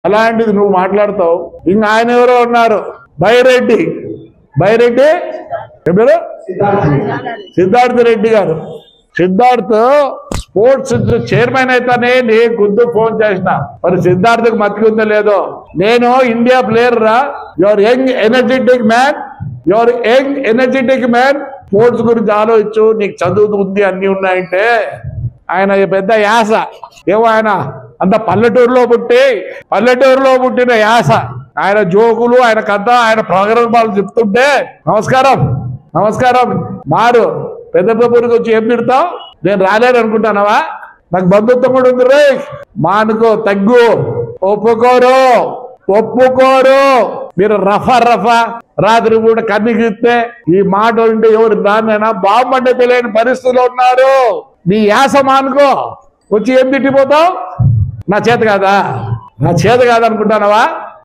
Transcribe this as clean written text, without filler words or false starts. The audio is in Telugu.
అలాంటిది నువ్వు మాట్లాడతావు. ఇంకా ఆయన ఎవరో ఉన్నారు, బైరెడ్డి ఎవరు, సిద్ధార్థ రెడ్డి గారు. సిద్ధార్థ్ స్పోర్ట్స్ చైర్మన్ అయితేనే నేను గుద్దు ఫోన్ చేసిన. మరి సిద్ధార్థకు మతికుందో లేదో. నేను ఇండియా ప్లేయర్ రా, your young energetic man, sports గురించి ఆలోచించు, నీకు చదువు ఉంది అన్ని ఉన్నాయంటే. ఆయన పెద్ద యాస ఏమో, ఆయన అంత పల్లెటూరులో పుట్టిన యాస. ఆయన జోకులు, ఆయన కథ, ఆయన ప్రోగ్రామాలు చెప్తుంటే నమస్కారం మారు పెద్దపూరికి వచ్చి ఏం తిడతావు? నేను రాలేను అనుకుంటానవా? నాకు బంధుత్వం కూడా ఉంది రే. మానుకో, తగ్గు, ఒప్పుకోరు. మీరు రఫా రాత్రి కూడా కన్నిగిస్తే ఈ మాట ఉంటే ఎవరు దాన్నైనా బాగుంటే తెలియని పరిస్థితుల్లో ఉన్నారు. నీ యాస మానుకో, వచ్చి ఏం తిట్టిపోతావు? నా చేత కాదా అనుకుంటానవా?